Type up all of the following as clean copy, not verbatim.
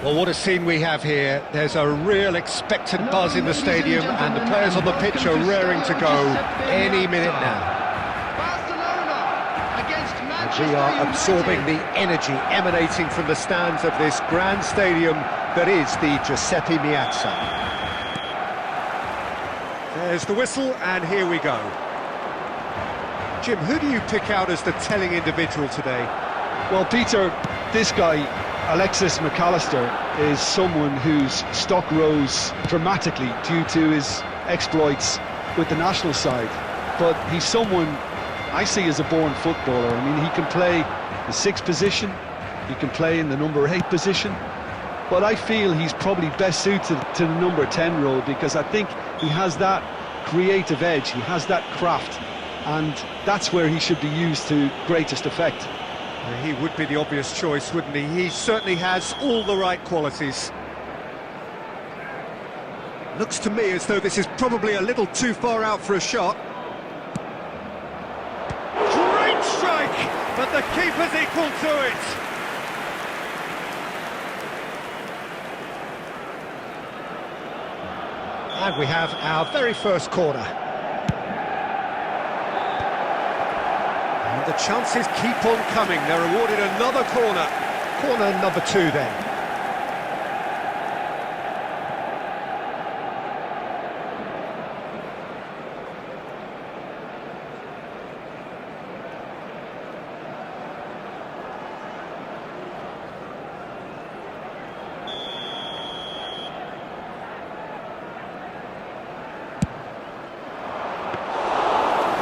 Well, what a scene we have here. There's a real expectant buzz in the stadium, and the players on the pitch are raring to go any minute now. And we are absorbing the energy emanating from the stands of this grand stadium that is the Giuseppe Meazza. There's the whistle, and here we go. Jim, who do you pick out as the telling individual today? Well, Peter, this guy, Alexis McAllister, is someone whose stock rose dramatically due to his exploits with the national side. But he's someone I see as a born footballer. I mean, he can play the 6th position, he can play in the number 8 position, but I feel he's probably best suited to the number 10 role, because I think he has that creative edge, he has that craft, and that's where he should be used to greatest effect. He would be the obvious choice, wouldn't he? He certainly has all the right qualities. Looks to me as though this is probably a little too far out for a shot. Great strike, but the keeper's equal to it. And we have our very first corner. The chances keep on coming. They're awarded another corner. Corner number 2 then.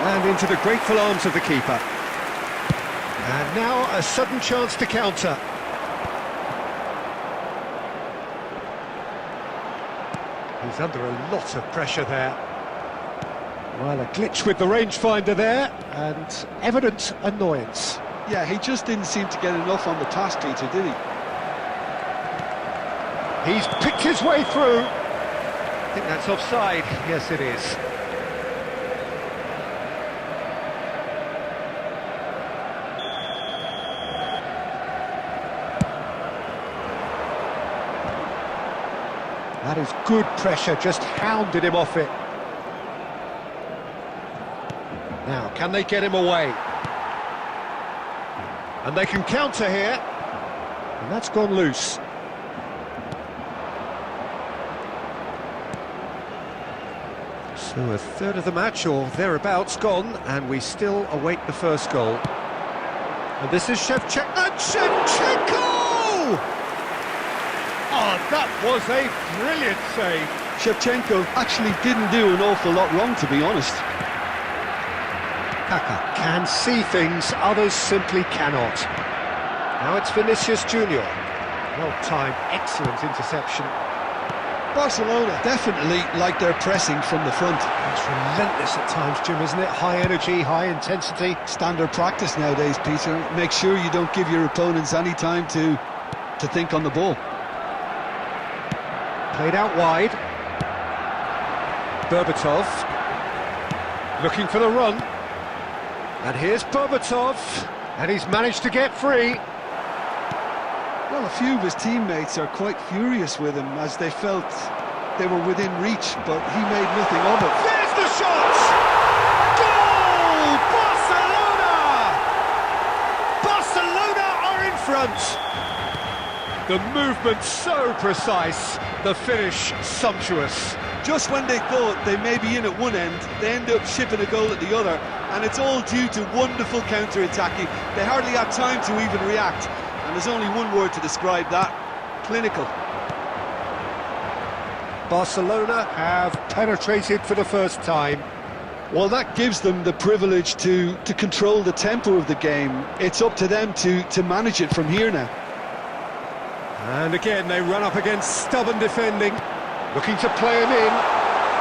And into the grateful arms of the keeper. And now a sudden chance to counter. He's under a lot of pressure there. Well, a glitch with the rangefinder there, and evident annoyance. Yeah, he just didn't seem to get enough on the pass, Peter, did he? He's picked his way through. I think that's offside. Yes, it is. That is good pressure, just hounded him off it. Now, can they get him away? And they can counter here. And that's gone loose. So a third of the match, or thereabouts, gone, and we still await the first goal. And this is Shevchenko! Oh, that was a brilliant save. Shevchenko actually didn't do an awful lot wrong, to be honest. Kaka can see things others simply cannot. Now it's Vinicius Junior. Well-timed, excellent interception. Barcelona definitely like their pressing from the front. It's relentless at times, Jim, isn't it? High energy, high intensity. Standard practice nowadays, Peter. Make sure you don't give your opponents any time to think on the ball. Played out wide. Berbatov looking for the run. And here's Berbatov, and he's managed to get free. Well, a few of his teammates are quite furious with him, as they felt they were within reach, but he made nothing of it. There's the shot! Goal! Barcelona! Barcelona are in front. The movement so precise, the finish sumptuous. Just when they thought they may be in at one end, they end up shipping a goal at the other, and it's all due to wonderful counter-attacking. They hardly had time to even react, and there's only one word to describe that: clinical. Barcelona have penetrated for the first time. Well, that gives them the privilege to control the tempo of the game. It's up to them to manage it from here now. And again, they run up against stubborn defending. Looking to play him in.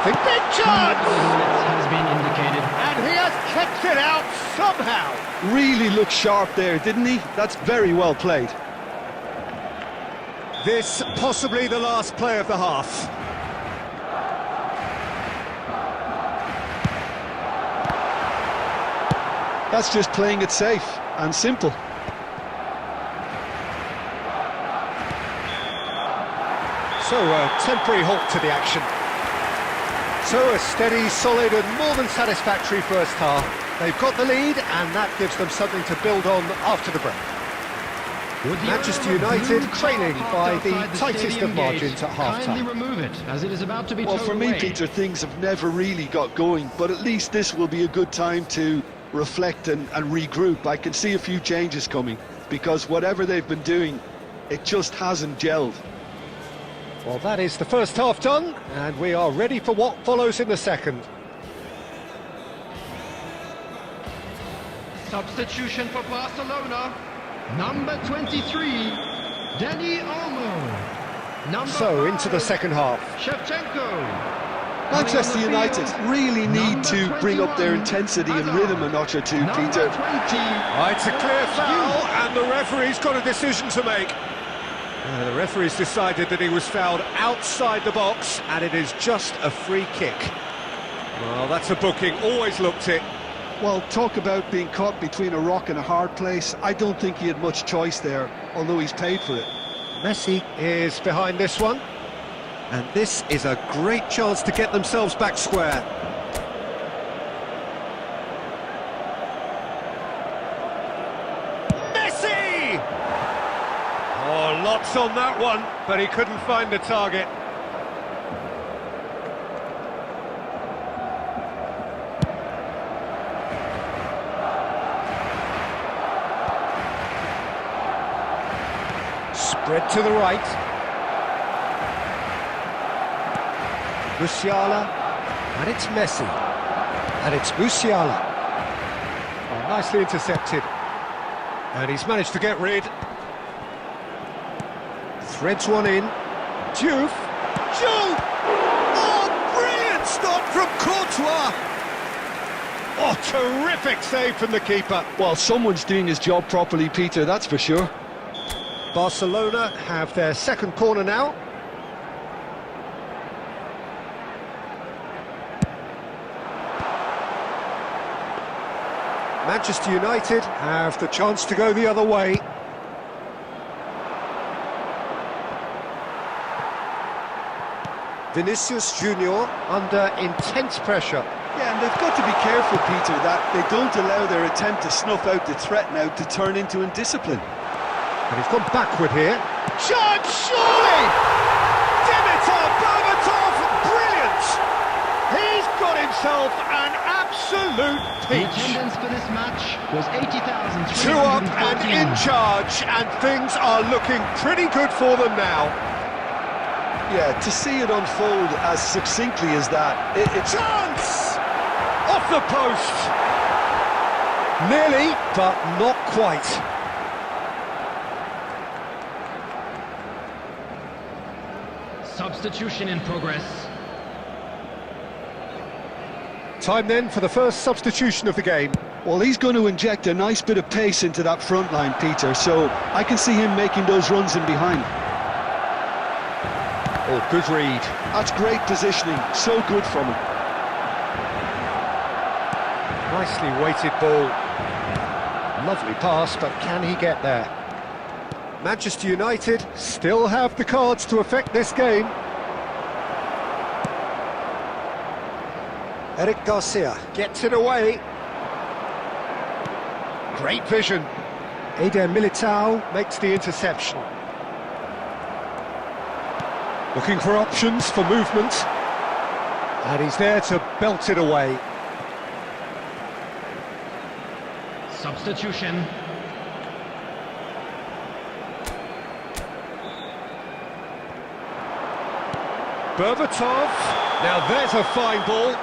The big chance! Has been indicated. And he has kept it out somehow. Really looked sharp there, didn't he? That's very well played. This possibly the last play of the half. That's just playing it safe and simple. So a temporary halt to the action. So a steady, solid and more than satisfactory first half. They've got the lead and that gives them something to build on after the break. Manchester United trailing by the tightest of margins at half-time. Remove it, as it is about to be Well, for me, away. Peter, things have never really got going, but at least this will be a good time to reflect and regroup. I can see a few changes coming, because whatever they've been doing, it just hasn't gelled. Well, that is the first half done, and we are ready for what follows in the second. Substitution for Barcelona. Number 23, Dani Olmo. Number So, into the second half. Shevchenko. Manchester United really need Number to bring up their 21, intensity and Hazard. rhythm a notch or two, Number Peter. 20. Oh, it's a clear foul, and the referee's got a decision to make. The referee's decided that he was fouled outside the box, and it is just a free kick. Well, that's a booking, always looked it. Well, talk about being caught between a rock and a hard place. I don't think he had much choice there, although he's paid for it. Messi is behind this one, and this is a great chance to get themselves back square. Messi! Oh, lots on that one, but he couldn't find the target. Spread to the right. Musiala, and it's Messi, and it's Musiala. Oh, nicely intercepted, and he's managed to get rid. Threads one in. Diouf. Diouf! Oh, brilliant stop from Courtois! Oh, terrific save from the keeper. Well, someone's doing his job properly, Peter, that's for sure. Barcelona have their second corner now. Manchester United have the chance to go the other way. Vinicius Junior under intense pressure. Yeah, and they've got to be careful, Peter, that they don't allow their attempt to snuff out the threat now to turn into indiscipline. And he's gone backward here. Chance, surely! Dimitar Berbatov, brilliant! He's got himself an absolute The peach. attendance for this match was 80,314. 2 up and in charge, and things are looking pretty good for them now. Yeah, to see it unfold as succinctly as that, it's... Chance! Off the post! Nearly, but not quite. Substitution in progress. Time then for the first substitution of the game. Well, he's going to inject a nice bit of pace into that front line, Peter, so I can see him making those runs in behind. Oh, good read. That's great positioning, so good from him. Nicely weighted ball. Lovely pass, but can he get there? Manchester United still have the cards to affect this game. Eric Garcia gets it away. Great vision. Eder Militao makes the interception. Looking for options for movement. And he's there to belt it away. Substitution. Berbatov. Now there's a fine ball.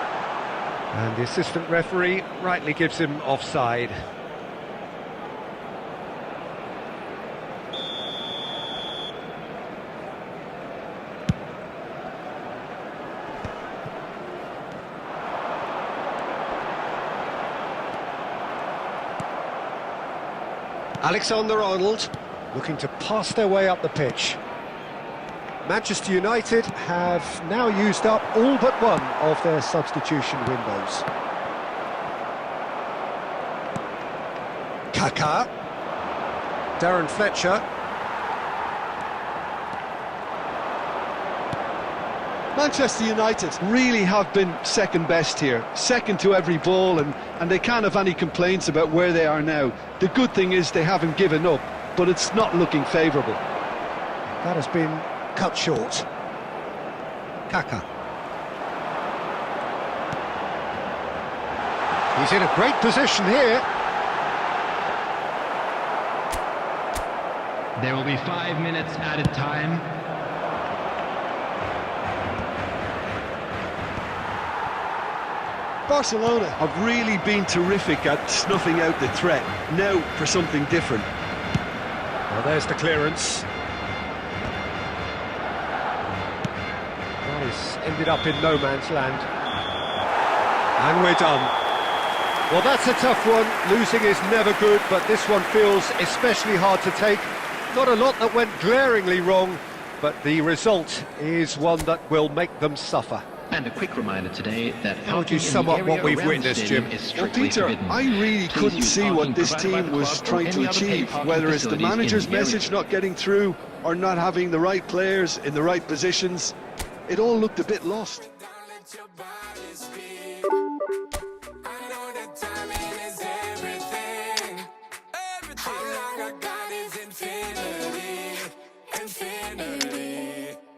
And the assistant referee rightly gives him offside. Alexander-Arnold looking to pass their way up the pitch. Manchester United have now used up all but one of their substitution windows. Kaká. Darren Fletcher. Manchester United really have been second best here, second to every ball, and they can't have any complaints about where they are now. The good thing is they haven't given up, but it's not looking favourable. That has been cut short. Kaká. He's in a great position here. There will be 5 minutes added time. Barcelona have really been terrific at snuffing out the threat. Now for something different. Well, there's the clearance. That has ended up in no man's land. And we're done. Well, that's a tough one. Losing is never good, but this one feels especially hard to take. Not a lot that went glaringly wrong, but the result is one that will make them suffer. And a quick reminder today that how would you sum up what we've witnessed, Jim? Well, Peter, I really couldn't see what this team was trying to achieve, whether it's the manager's message not getting through or not having the right players in the right positions. It all looked a bit lost.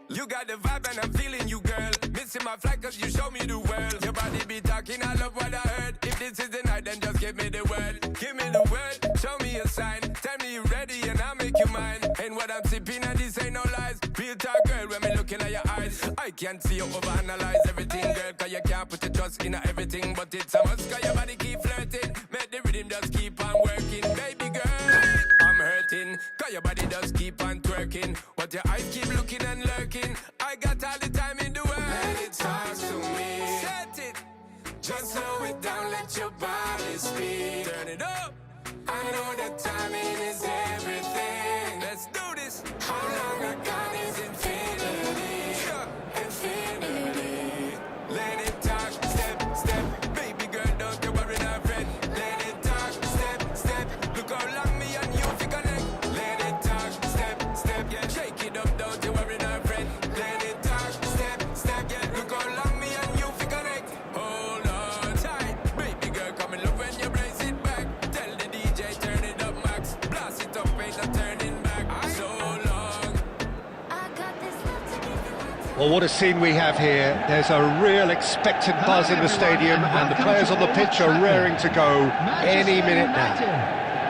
You got the vibe and I'm feeling you, girl. Missing my flight cause you show me the world. Your body be talking, I love what I heard. If this is the night, then just give me the word. Give me the word, show me a sign. Tell me you're ready and I'll make you mine. And what I'm sipping and this ain't no lies. Real talk, girl, when me looking at your eyes. I can't see you overanalyze everything, girl. Cause you can't put your trust in everything. But it's a must cause your body keep flirting. Make the rhythm just keep on working. Baby girl, I'm hurting. Cause your body just keep on twerking. But your eyes keep looking and lurking. I got all the time in the world. Let it talk to me. Set it. Just slow it down, let your body speak. Turn it up. I know that timing is everything. Let's do this. How long I got is infinity. Infinity. Let it talk, step, step. Baby girl, don't you worry, not friend. Let it talk, step, step. Look how long me and you fi connect. Let it talk, step, step. Yeah, shake it up, don't you worry, not friend. Let it talk, step, step. Yeah, look how long me and you fi connect. Hold on tight, baby girl, come and love when you brace it back. Tell the DJ turn it up max. Blast it up, ain't no turning back. So long. Well, what a scene we have here. There's a real expectant buzz in the stadium, and the players on the pitch are raring to go any minute now.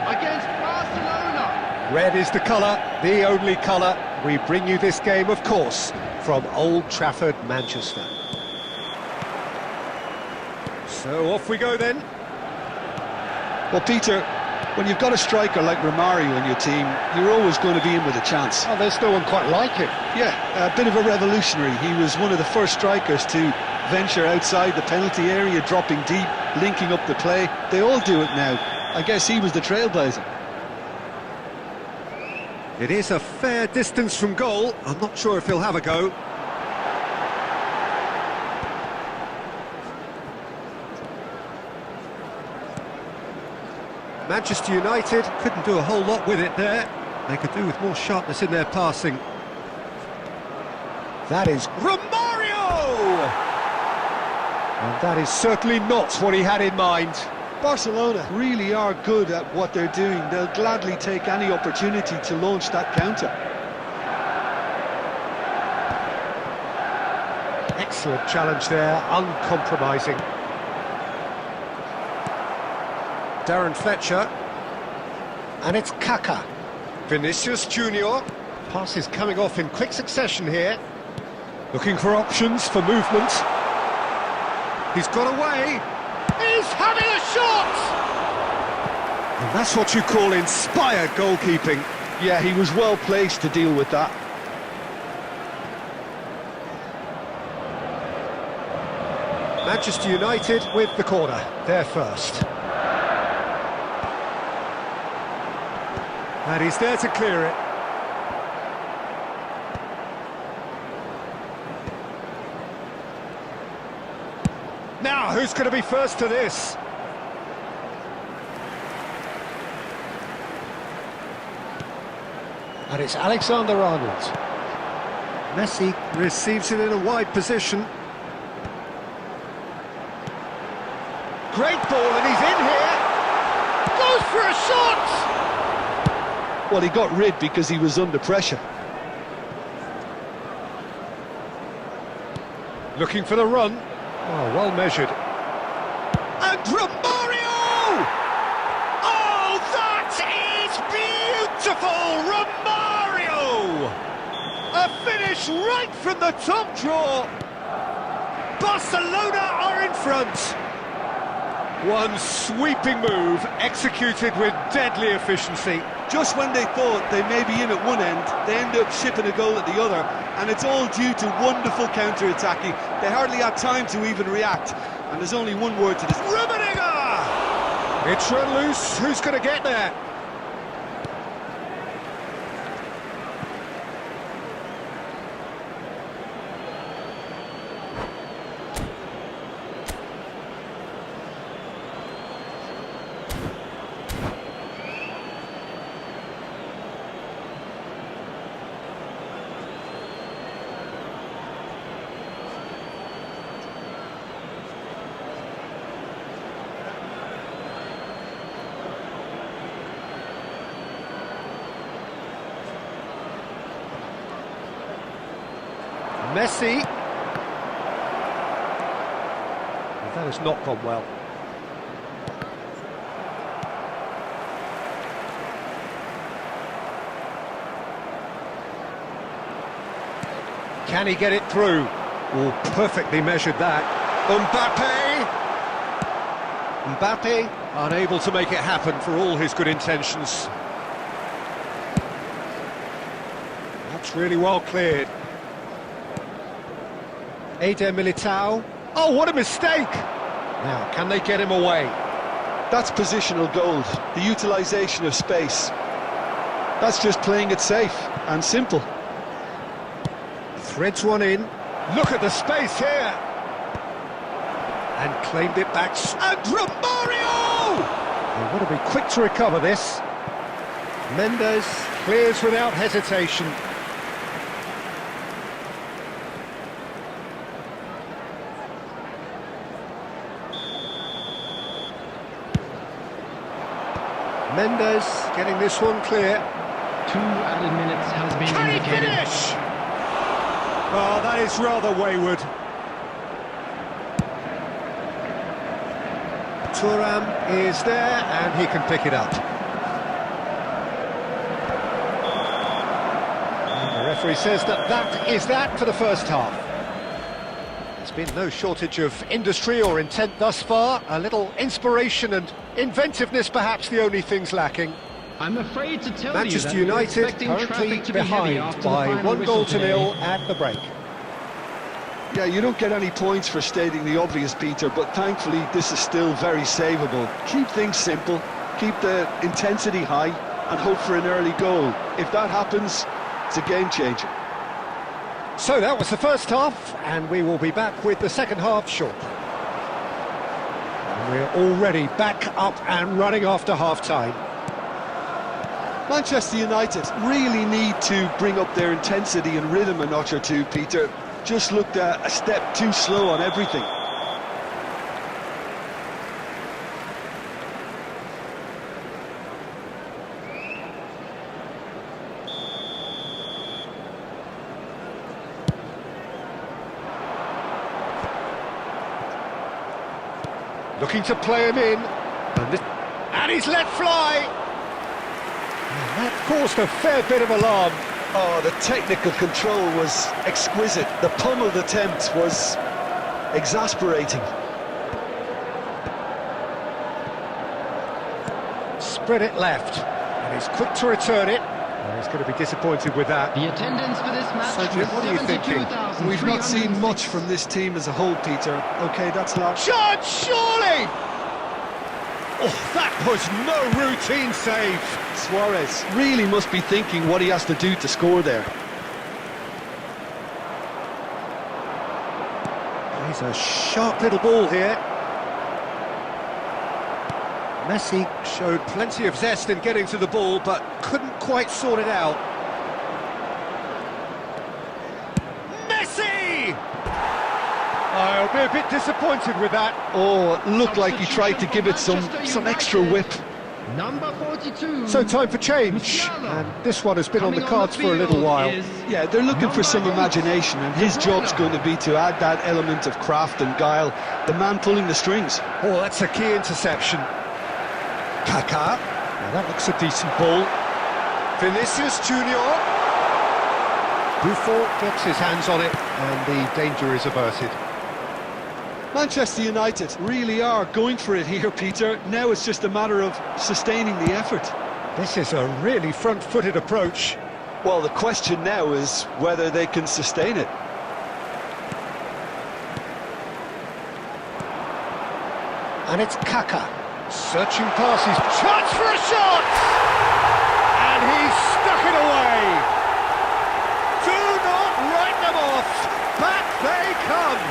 Against Barcelona. Red is the colour, the only colour. We bring you this game, of course, from Old Trafford, Manchester. So off we go then. Well, Peter, when you've got a striker like Romario in your team, you're always going to be in with a chance. Oh, there's no one quite like him. Yeah, a bit of a revolutionary. He was one of the first strikers to venture outside the penalty area, dropping deep, linking up the play. They all do it now. I guess he was the trailblazer. It is a fair distance from goal. I'm not sure if he'll have a go. Manchester United couldn't do a whole lot with it there. They could do with more sharpness in their passing. That is Romario! And that is certainly not what he had in mind. Barcelona really are good at what they're doing. They'll gladly take any opportunity to launch that counter. Excellent challenge there, uncompromising. Darren Fletcher. And it's Kaka. Vinicius Junior. Pass is coming off in quick succession here. Looking for options for movement. He's got away. He's having a shot! And that's what you call inspired goalkeeping. Yeah, he was well placed to deal with that. Manchester United with the corner. They're first. And he's there to clear it. Now, who's going to be first to this? And it's Alexander-Arnold. Messi receives it in a wide position. Great ball, and he's in here. Goes for a shot! Well, he got rid because he was under pressure. Looking for the run. Oh, well measured. And Romario! Oh, that is beautiful! Romario! A finish right from the top draw. Barcelona are in front. One sweeping move, executed with deadly efficiency. Just when they thought they may be in at one end, they end up shipping a goal at the other, and it's all due to wonderful counter-attacking. They hardly had time to even react, and there's only one word to this. Rummenigge! It's run loose, who's going to get there? Messi. Well, that has not gone well. Can he get it through? Oh, perfectly measured that. Mbappe unable to make it happen for all his good intentions. That's really well cleared. Eder Militao. Oh, what a mistake! Now, can they get him away? That's positional gold, the utilisation of space. That's just playing it safe and simple. Threads one in. Look at the space here! And claimed it back. And Romario! They want to be quick to recover this. Mendes clears without hesitation. Mendes getting this one clear. 2 added minutes has been Can he indicated. finish? Oh, that is rather wayward. Thuram is there and he can pick it up. And the referee says that is that for the first half. There's been no shortage of industry or intent thus far. A little inspiration and inventiveness perhaps the only things lacking. I'm afraid to tell Manchester you that we're United expecting currently traffic to be heavy behind after the by final 1 whistle goal to today. 0 at the break. Yeah, you don't get any points for stating the obvious, Peter, but thankfully this is still very savable. Keep things simple, keep the intensity high, and hope for an early goal. If that happens, it's a game changer. So that was the first half, and we will be back with the second half shortly. And we're already back up and running after half-time. Manchester United really need to bring up their intensity and rhythm a notch or two, Peter. Just looked a step too slow on everything. Looking to play him in. And he's let fly! And that caused a fair bit of alarm. Oh, the technical control was exquisite. The pummeled attempt was exasperating. Spread it left, and he's quick to return it. And he's going to be disappointed with that. The attendance for this match Sergio, was what are you thinking? We've not seen much from this team as a whole, Peter. OK, that's large. Shot, surely! Oh, that was no routine save. Suarez really must be thinking what he has to do to score there. He's a sharp little ball here. Messi showed plenty of zest in getting to the ball, but couldn't quite sort it out. Messi! I'll be a bit disappointed with that. Oh, looked like he tried to give it some extra whip. Number 42. So time for change, and this one has been on the cards for a little while. Yeah, they're looking for some imagination, and his job's going to be to add that element of craft and guile, the man pulling the strings. Oh, that's a key interception. Kaká. Now that looks a decent ball. Vinicius Junior. Buffon gets his hands on it, and the danger is averted. Manchester United really are going for it here, Peter. Now it's just a matter of sustaining the effort. This is a really front-footed approach. Well, the question now is whether they can sustain it. And it's Kaká. Searching passes. Chance for a shot! And he's stuck it away. Do not write them off. Back they come.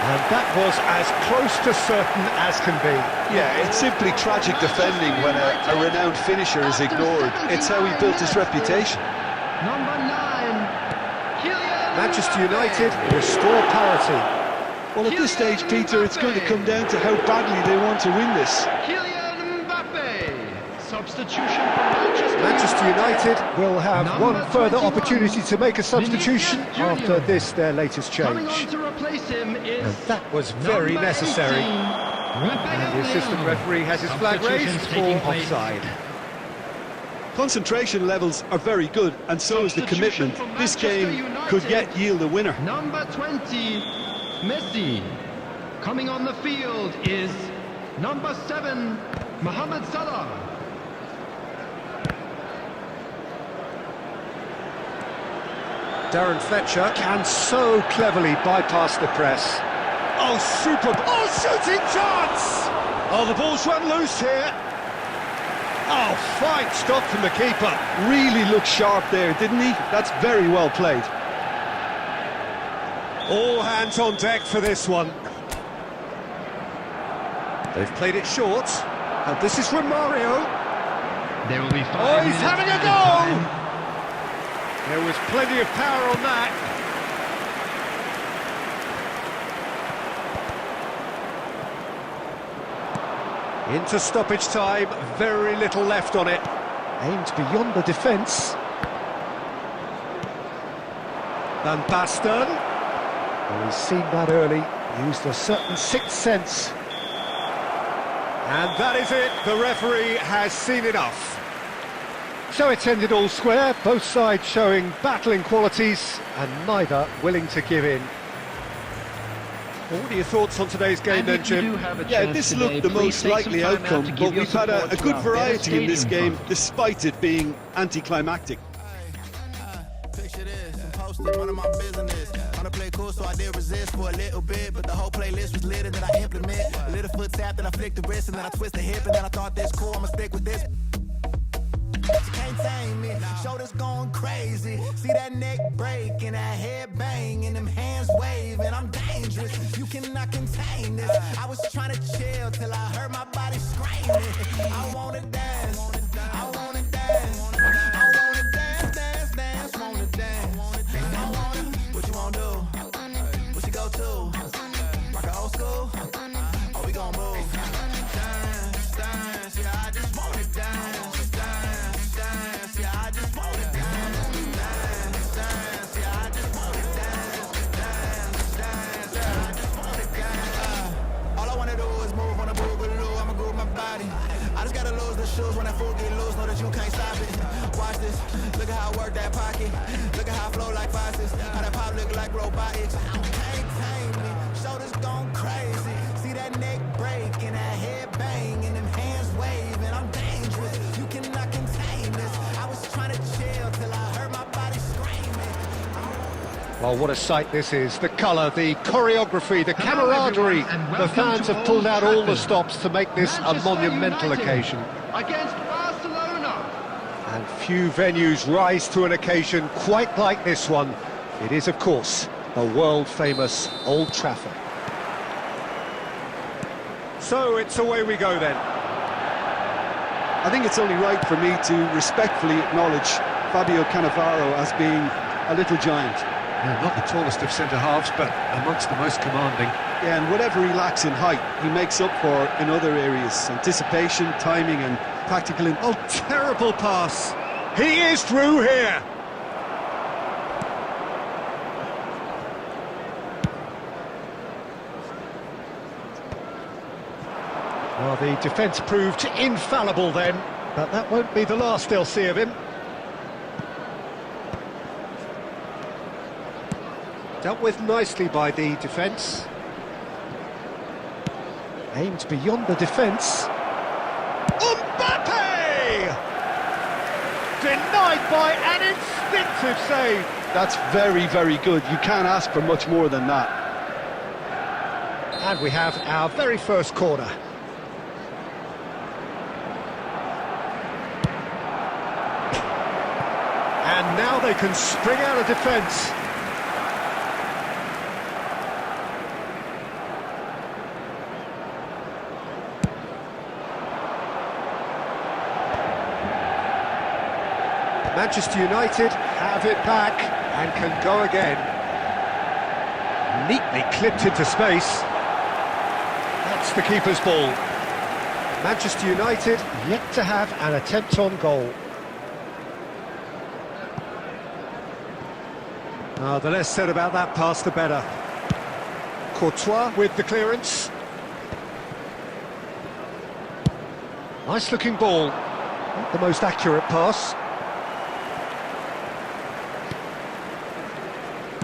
And that was as close to certain as can be. Yeah, it's simply tragic defending when a renowned finisher is ignored. It's how he built his reputation. Number 9. Kylian Manchester United restore parity. Well, at this stage, Peter, it's going to come down to how badly they want to win this. Kylian Mbappe. Substitution for Manchester United will have Number one further 21. opportunity to make a substitution Vinicius Junior. after this, their latest Coming change. on to replace him is And that was very number necessary. 18, And the assistant referee has his flag raised Substitutions for taking place. offside. Concentration levels are very good, and so is the Substitution commitment. for This Manchester game United. could yet yield a winner. Number 20, Messi. Coming on the field is number 7, Mohamed Salah. Darren Fletcher can so cleverly bypass the press. Oh, super! Oh, shooting chance! Oh, the ball's run loose here. Oh, fine stop from the keeper. Really looked sharp there, didn't he? That's very well played. All hands on deck for this one. They've played it short. And this is Romario. There will be 5 Oh, he's minutes having a added go! time. There was plenty of power on that. Into stoppage time, very little left on it. Aimed beyond the defence. Van Basten. Oh, he's seen that early, used a certain sixth sense. And that is it, the referee has seen enough. So it's ended all square, both sides showing battling qualities and neither willing to give in. Well, what are your thoughts on today's game then, Jim? Yeah, this looked the most likely outcome, but we've had a good variety in this game, despite it being anticlimactic. Picture this, I'm posted, one of my business. Wanna play cool, so I did resist for a little bit, but the whole playlist was lit and then I implement. A little foot tap, then I flick the wrist, and then I twist the hip, and then I thought this cool, I'ma stick with this. You can't tame me, shoulders going crazy. See that neck break and that head bang and them hands waving. I'm dangerous, you cannot contain this. I was trying to chill till I heard my body screaming. I wanna dance, I wanna dance, I wanna dance, dance, dance, wanna dance. I wanna, what you wanna do? What you go to? Rock an old school? Oh, we gon' move. Dance, dance, yeah, I just wanna dance. the shoes when that fool get loose, know that you can't stop it. Watch this, look at how I work that pocket. Look at how I flow like faucets. How that pop look like robotics. Can't tame me, shoulders gone crazy. See that neck break and that head bang and them hands waving. I'm dangerous, you cannot contain this. I was trying to chill till I heard my body screaming. Well, what a sight this is. The colour, the choreography, the camaraderie. The fans have pulled out all the stops to make this a monumental occasion. Against Barcelona. And few venues rise to an occasion quite like this one. It is, of course, the world-famous Old Trafford. So it's away we go then. I think it's only right for me to respectfully acknowledge Fabio Cannavaro as being a little giant. Yeah, not the tallest of centre-halves, but amongst the most commanding. Yeah, and whatever he lacks in height, he makes up for in other areas. Anticipation, timing and tactical... Oh, terrible pass! He is through here! Well, the defence proved infallible then, but that won't be the last they'll see of him. Dealt with nicely by the defence. Aimed beyond the defence. Mbappe! Denied by an instinctive save. That's very, very good. You can't ask for much more than that. And we have our very first corner. And now they can spring out of defence. Manchester United have it back and can go again. Neatly clipped into space. That's the keeper's ball. Manchester United yet to have an attempt on goal. The less said about that pass, the better. Courtois with the clearance. Nice looking ball. Not the most accurate pass.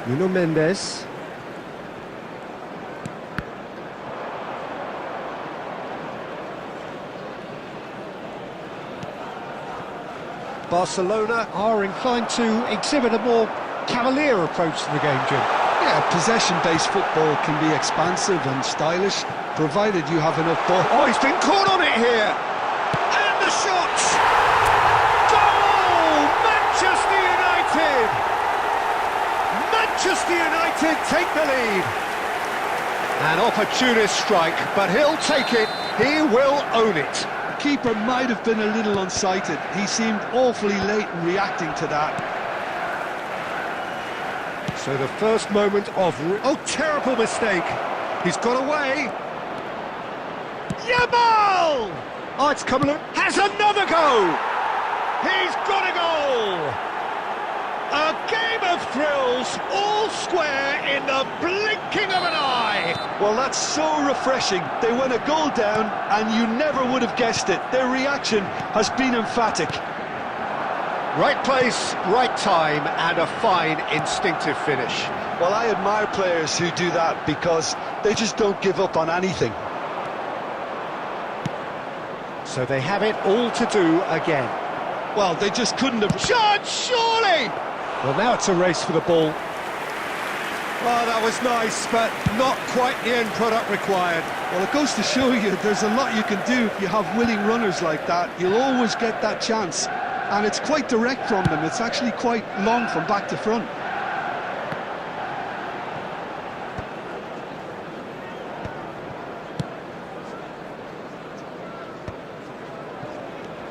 Nuno Mendes. Barcelona are inclined to exhibit a more cavalier approach to the game, Jim. Yeah, possession-based football can be expansive and stylish, provided you have enough ball. Oh, he's been caught on it here! And the shot! Goal! Manchester United! Manchester United take the lead. An opportunist strike, but he'll take it. He will own it. The keeper might have been a little unsighted. He seemed awfully late in reacting to that. So the first moment of... Oh, terrible mistake. He's got away. Yamal! Oh, it's coming up. Has another go! He's got a goal! A game of thrills, all square in the blinking of an eye. Well, that's so refreshing. They went a goal down and you never would have guessed it. Their reaction has been emphatic. Right place, right time, and a fine instinctive finish. Well, I admire players who do that because they just don't give up on anything. So they have it all to do again. Well, they just couldn't have... Shot, surely! Well, now it's a race for the ball. Well, that was nice, but not quite the end product required. Well, it goes to show you there's a lot you can do if you have willing runners like that. You'll always get that chance. And it's quite direct from them. It's actually quite long from back to front.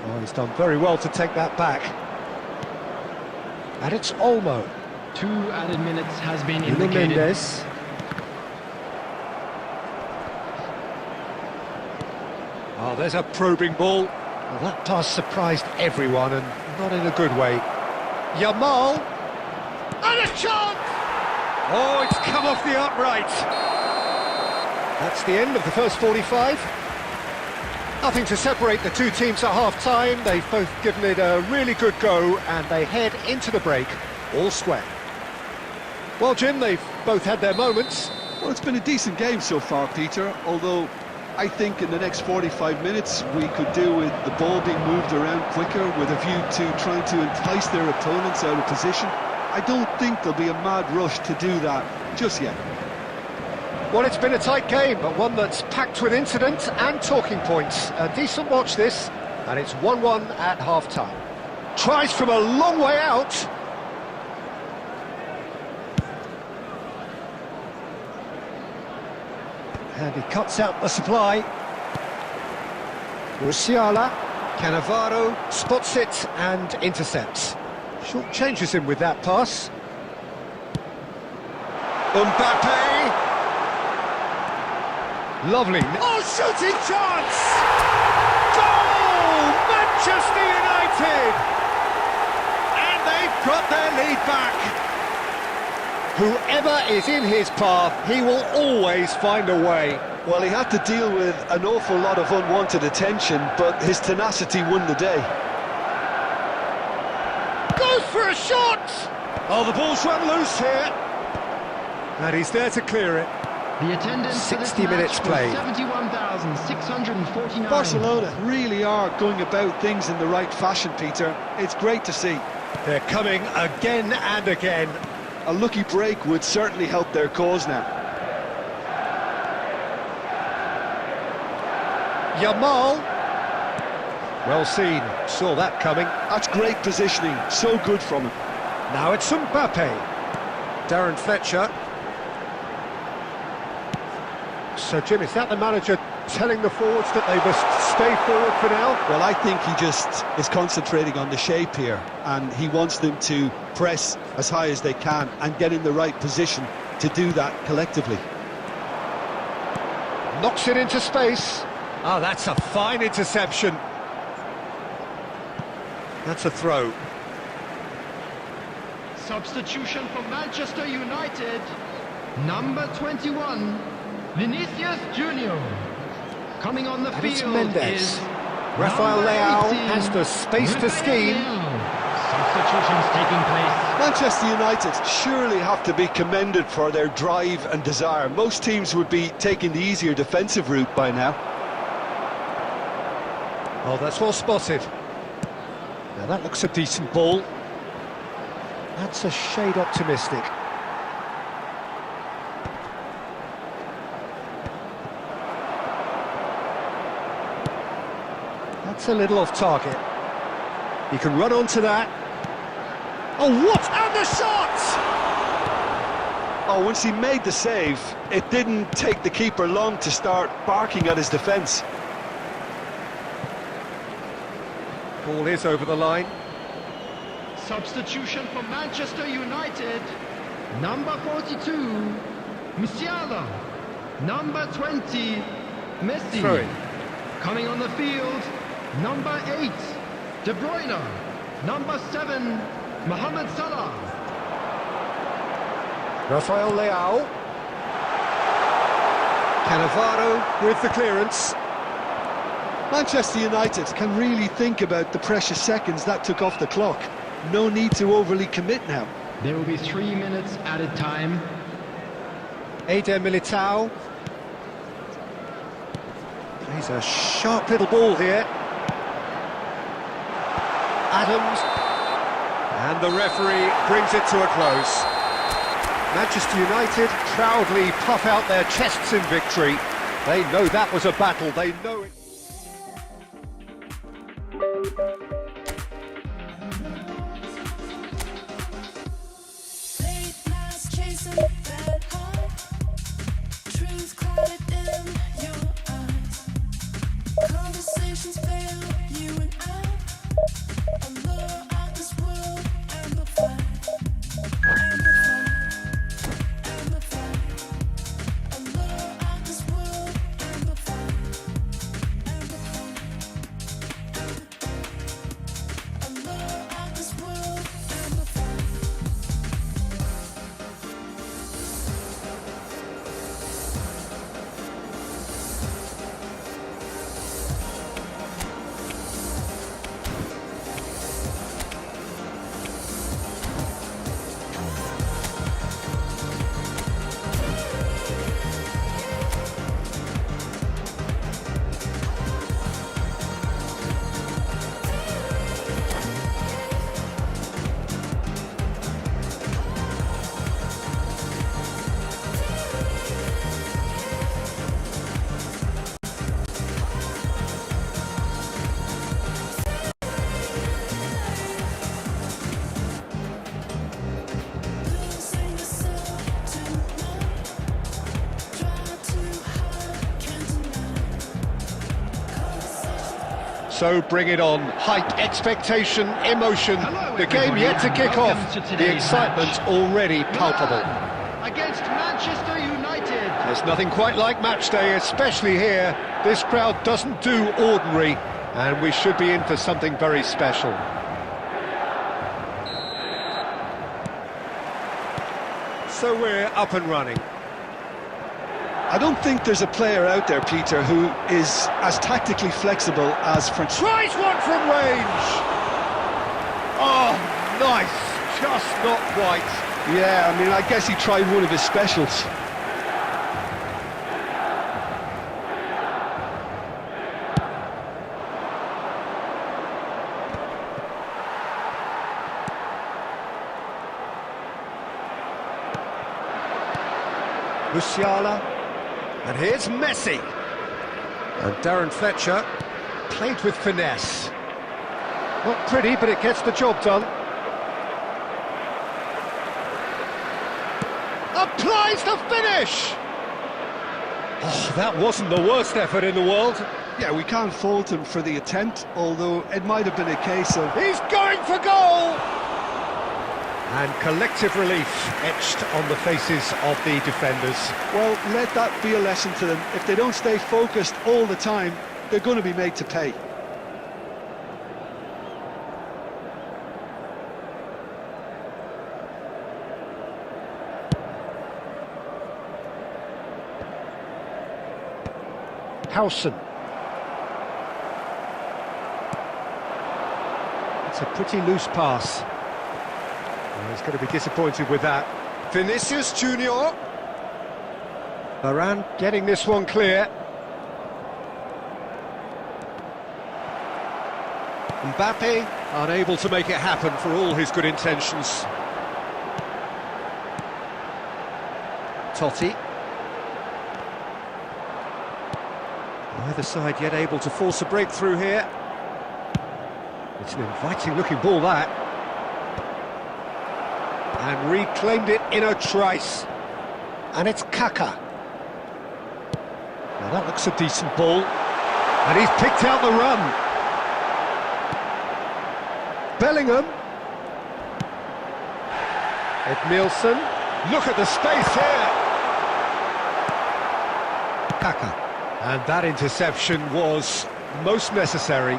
Oh, he's done very well to take that back. And it's Olmo. 2 added minutes has been Nuno indicated. Mendes. Oh, there's a probing ball. Well, that pass surprised everyone, and not in a good way. Yamal! And a chance! Oh, it's come off the upright. That's the end of the first 45. Nothing to separate the two teams at half-time. They've both given it a really good go, and they head into the break all square. Well, Jim, they've both had their moments. Well, it's been a decent game so far, Peter, although I think in the next 45 minutes we could do with the ball being moved around quicker with a view to trying to entice their opponents out of position. I don't think there'll be a mad rush to do that just yet. Well, it's been a tight game, but one that's packed with incident and talking points. A decent watch this, and it's 1-1 at half-time. Tries from a long way out. And he cuts out the supply. Musiala, Cannavaro spots it and intercepts. Short changes him with that pass. Mbappe. Lovely. Oh, shooting chance! Goal! Manchester United! And they've got their lead back. Whoever is in his path, he will always find a way. Well, he had to deal with an awful lot of unwanted attention, but his tenacity won the day. Goes for a shot! Oh, the ball's run loose here. And he's there to clear it. The attendance 60 minutes played. 71,649. Barcelona really are going about things in the right fashion, Peter. It's great to see. They're coming again and again. A lucky break would certainly help their cause now. Yamal. Well seen, saw that coming. That's great positioning, so good from him. Now it's Mbappe. Darren Fletcher. So, Jim, is that the manager telling the forwards that they must stay forward for now? Well, I think he just is concentrating on the shape here, and he wants them to press as high as they can and get in the right position to do that collectively. Knocks it into space. Oh, that's a fine interception. That's a throw. Substitution for Manchester United. Number 21, Vinicius Junior. Coming on the And it's field Mendes. is Rafael number Leao 18, has the space to scheme. Substitutions taking place. Manchester United surely have to be commended for their drive and desire. Most teams would be taking the easier defensive route by now. Oh, that's well spotted. Now that looks a decent ball. That's a shade optimistic. That's a little off target. He can run onto that. Oh, what? And the shot! Oh, once he made the save, it didn't take the keeper long to start barking at his defence. Ball is over the line. Substitution for Manchester United. Number 42, Musiala. Number 20, Messi. Throw in. Coming on the field, number 8, De Bruyne. Number 7, Mohamed Salah. Rafael Leao. Cannavaro with the clearance. Manchester United can really think about the precious seconds that took off the clock. No need to overly commit now. There will be 3 minutes added time. Eder Militao. Plays a sharp little ball here. Adams. And the referee brings it to a close. Manchester United proudly puff out their chests in victory. They know that was a battle, they know it. Late nights chasing that high, truth clouded in your eyes. Conversations fail, you and I. Allure of this world, amplified, amplified, amplified. Allure of this world, amplified, amplified, amplified. So bring it on. Hype, expectation, emotion. The game yet to kick off. The excitement already palpable. Against Manchester United. There's nothing quite like match day, especially here. This crowd doesn't do ordinary, and we should be in for something very special. So we're up and running. I don't think there's a player out there, Peter, who is as tactically flexible as Francis. Tries one from range! Oh, nice! Just not quite. Yeah, I mean, I guess he tried one of his specials. Musiala, and here's Messi. And Darren Fletcher played with finesse. Not pretty, but it gets the job done. Applies the finish! Oh, that wasn't the worst effort in the world. Yeah, we can't fault him for the attempt, although it might have been a case of... He's going for goal! And collective relief etched on the faces of the defenders. Well, let that be a lesson to them. If they don't stay focused all the time, they're going to be made to pay. Howson. It's a pretty loose pass. Well, he's going to be disappointed with that. Vinicius Junior. Varane getting this one clear. Mbappe unable to make it happen for all his good intentions. Totti. Either side yet able to force a breakthrough here. It's an inviting looking ball, that. And reclaimed it in a trice. And it's Kaka. Now that looks a decent ball. And he's picked out the run. Bellingham. Ed Nielsen. Look at the space here. Kaka. And that interception was most necessary.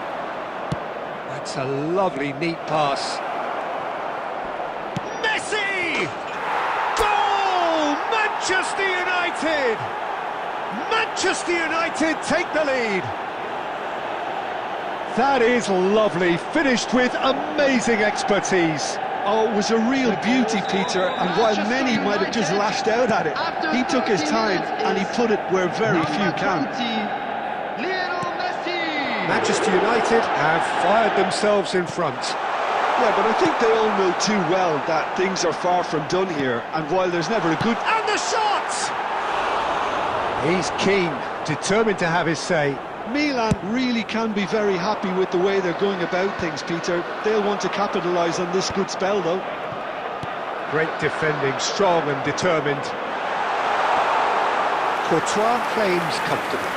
That's a lovely, neat pass. Messi! Goal! Manchester United! Manchester United take the lead. That is lovely, finished with amazing expertise. Oh, it was a real beauty, Peter, and while many might have just lashed out at it, he took his time and he put it where very few can. Manchester United have fired themselves in front. Yeah, but I think they all know too well that things are far from done here, and while there's never a good... And the shot! He's keen, determined to have his say. Milan really can be very happy with the way they're going about things, Peter. They'll want to capitalise on this good spell, though. Great defending, strong and determined. Courtois claims comfortably.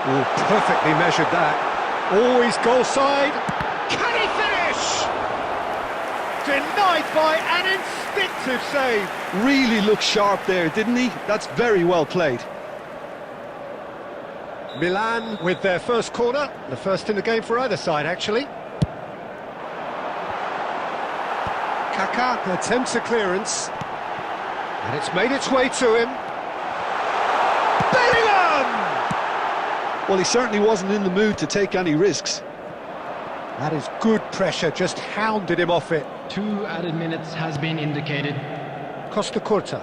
Oh, perfectly measured that. Always goal side. Can he finish? Denied by an instinctive save. Really looked sharp there, didn't he? That's very well played. Milan with their first corner, the first in the game for either side, actually. Kaka attempts a clearance, and it's made its way to him. Bellingham! Well, he certainly wasn't in the mood to take any risks. That is good pressure, just hounded him off it. 2 added minutes has been indicated. Costa Curta.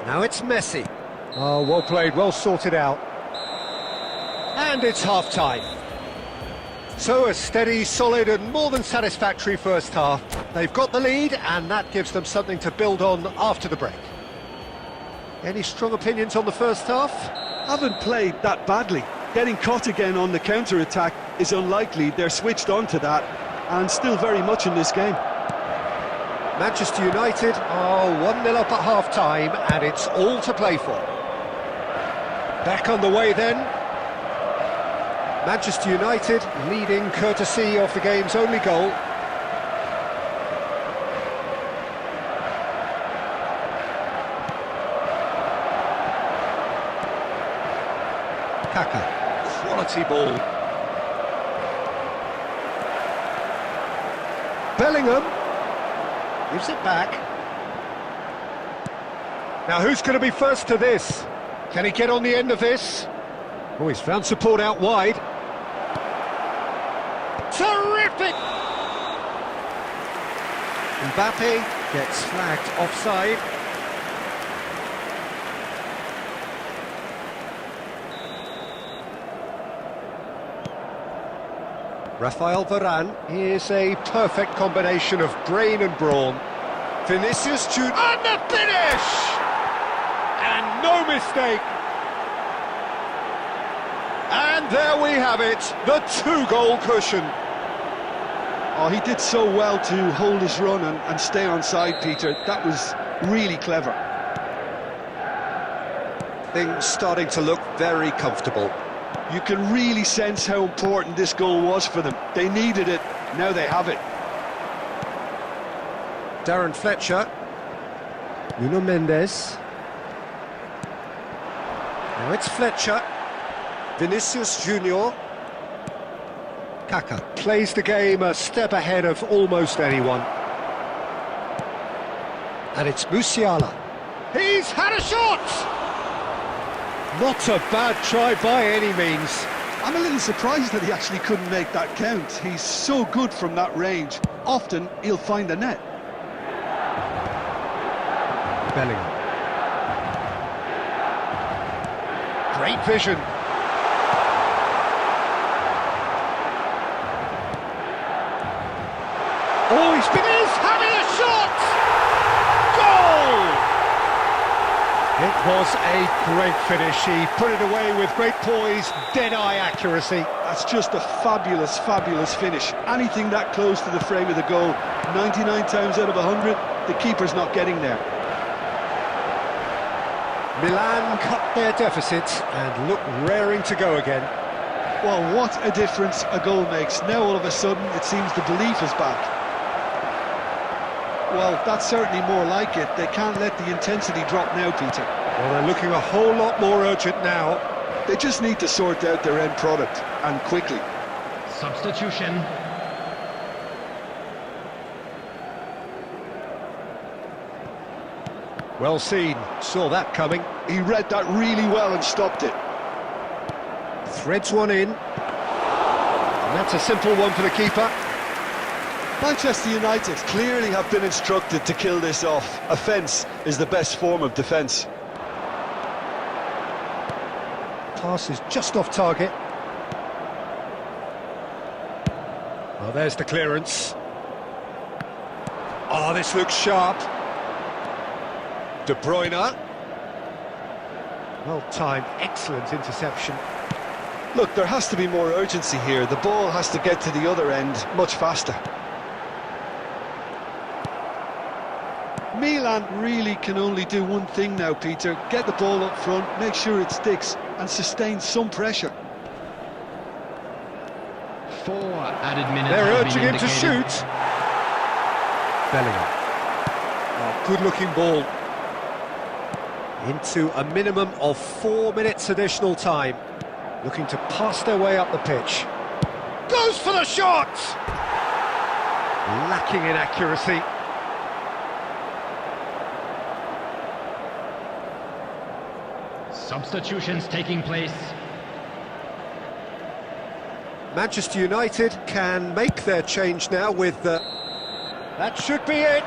Now it's Messi. Oh, well played, well sorted out. And it's half-time. So a steady, solid and more than satisfactory first half. They've got the lead and that gives them something to build on after the break. Any strong opinions on the first half? Haven't played that badly. Getting caught again on the counter-attack is unlikely. They're switched on to that. and still very much in this game. Manchester United are 1-0 up at half-time, and it's all to play for. Back on the way then. Manchester United leading courtesy of the game's only goal. Kaka, quality ball. Bellingham gives it back. Now who's going to be first to this? Can he get on the end of this? Oh, he's found support out wide. Terrific! Mbappe gets flagged offside. Rafael Varane is a perfect combination of brain and brawn. Vinicius Junior and the finish! And no mistake! And there we have it, the 2-goal cushion. Oh, he did so well to hold his run and stay on side, Peter. That was really clever. Things starting to look very comfortable. You can really sense how important this goal was for them. They needed it, now they have it. Darren Fletcher. Nuno Mendes. Now it's Fletcher. Vinicius Junior. Kaka plays the game a step ahead of almost anyone. And it's Musiala. He's had a shot! Not a bad try by any means. I'm a little surprised that he actually couldn't make that count. He's so good from that range. Often he'll find the net. Bellingham. Great vision. Oh, he's having a shot! Goal! It was a great finish. He put it away with great poise, dead-eye accuracy. That's just a fabulous, fabulous finish. Anything that close to the frame of the goal, 99 times out of 100, the keeper's not getting there. Milan cut their deficit and look raring to go again. Well, what a difference a goal makes. Now all of a sudden it seems the belief is back. Well, that's certainly more like it. They can't let the intensity drop now, Peter. Well, they're looking a whole lot more urgent now. They just need to sort out their end product, and quickly. Substitution. Well seen, saw that coming. He read that really well and stopped it. Threads one in. And that's a simple one for the keeper. Manchester United clearly have been instructed to kill this off. Offence is the best form of defence. Pass is just off target. Well, there's the clearance. Oh, this looks sharp. De Bruyne. Well timed, excellent interception. Look, there has to be more urgency here. The ball has to get to the other end much faster. Milan really can only do one thing now, Peter. Get the ball up front, make sure it sticks, and sustain some pressure. 4 added minutes. They're have urging been him to indicated. shoot. Bellingham. Oh, good-looking ball. Into a minimum of 4 minutes additional time. Looking to pass their way up the pitch. Goes for the shot! Lacking in accuracy. Substitutions taking place. Manchester United can make their change now with the... That should be it!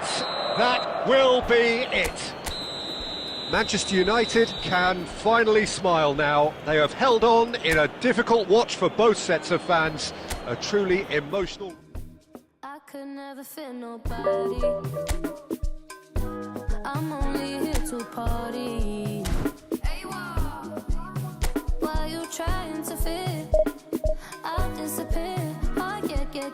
That will be it! Manchester United can finally smile now. They have held on in a difficult watch for both sets of fans. A truly emotional... I could never fit nobody. I'm only here to party. Why you trying to fit? I'll disappear. I get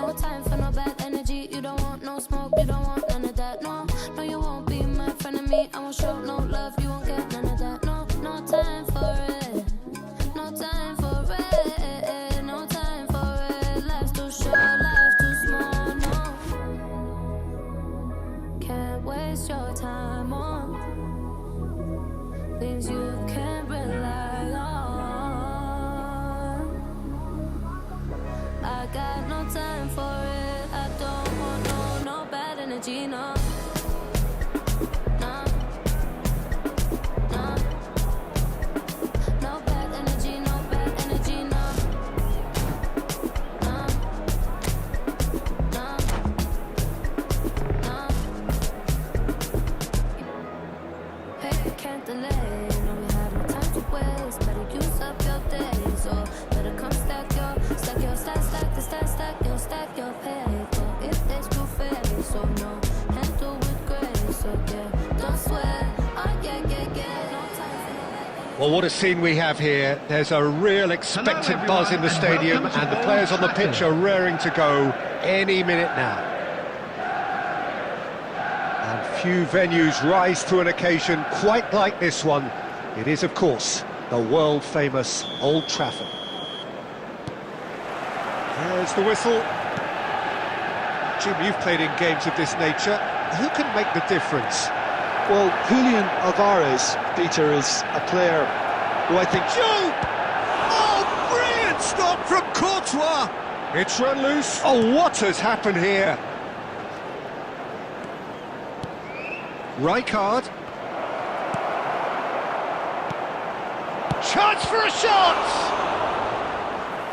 No time for no bad energy. You don't want no smoke, you don't want none of that. No, no, you won't be my friend of me. I won't show no love, you won't get none of that. No, no time for it. No time for it. No time for it. Life's too short, life's too small. No, can't waste your time on things you can't rely on. I got no time for it. I don't want no bad energy, no. No, no. No bad energy, no bad energy, no. No, no, no. Hey, can't delay. No, we have no time to waste. Better use up your days, or better come stack your stack your pay. If they screw fairly, so no, handle with grace. So yeah, don't sweat. Oh yeah. No time for no bad. Well, what a scene we have here. There's a real expectant buzz in the stadium, and the players on the pitch are raring to go any minute now. And few venues rise to an occasion quite like this one. It is, of course, the world-famous Old Trafford. There's the whistle. Jim, you've played in games of this nature. Who can make the difference? Well, Julian Alvarez, Peter, is a player who I think... Joe! Oh, brilliant stop from Courtois! It's run loose. Oh, what has happened here? Rijkaard. Chance for a shot!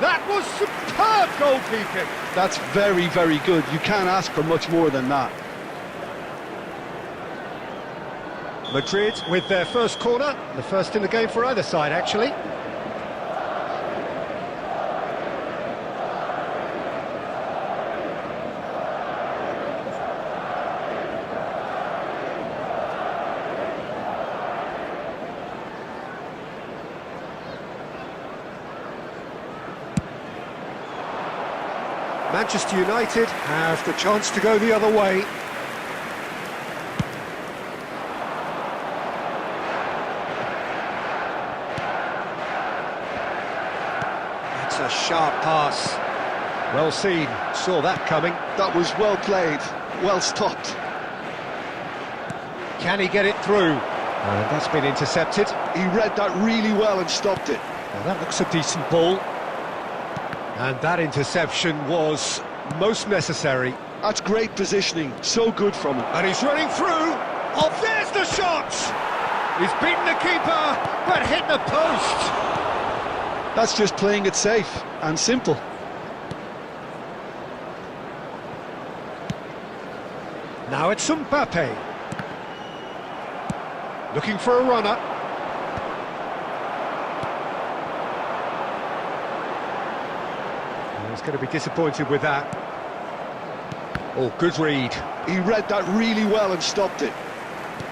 That was superb goalkeeping. That's very, very good. You can't ask for much more than that. Madrid with their first corner, the first in the game for either side, actually. Manchester United have the chance to go the other way. It's a sharp pass. Well seen, saw that coming. That was well played, well stopped. Can he get it through? And that's been intercepted. He read that really well and stopped it. Well, that looks a decent ball. And that interception was most necessary. That's great positioning, so good from him. And he's running through. Oh, there's the shot! He's beaten the keeper, but hit the post. That's just playing it safe and simple. Now it's Mbappe. Looking for a runner. He's going to be disappointed with that. Oh, good read. He read that really well and stopped it.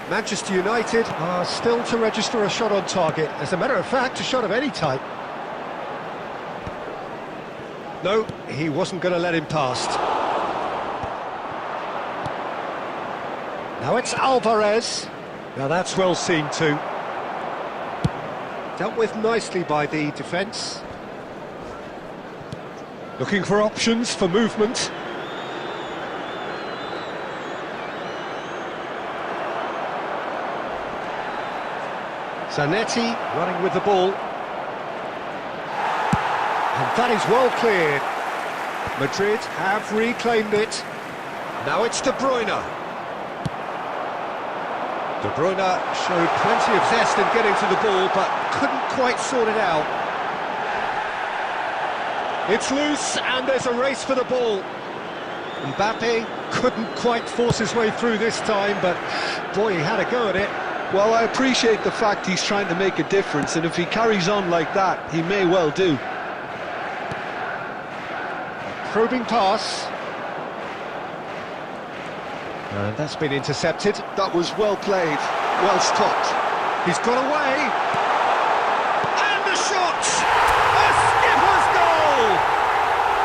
Manchester United are still to register a shot on target. As a matter of fact, a shot of any type. No, he wasn't going to let him past. Now it's Alvarez. Now that's well seen too. Dealt with nicely by the defence. Looking for options for movement. Zanetti running with the ball. And that is well cleared. Madrid have reclaimed it. Now it's De Bruyne. De Bruyne showed plenty of zest in getting to the ball, but couldn't quite sort it out. It's loose, and there's a race for the ball. Mbappe couldn't quite force his way through this time, but boy, he had a go at it. Well, I appreciate the fact he's trying to make a difference, and if he carries on like that, he may well do. Probing pass. And that's been intercepted. That was well played, well stopped. He's got away. And the shot! A skipper's goal!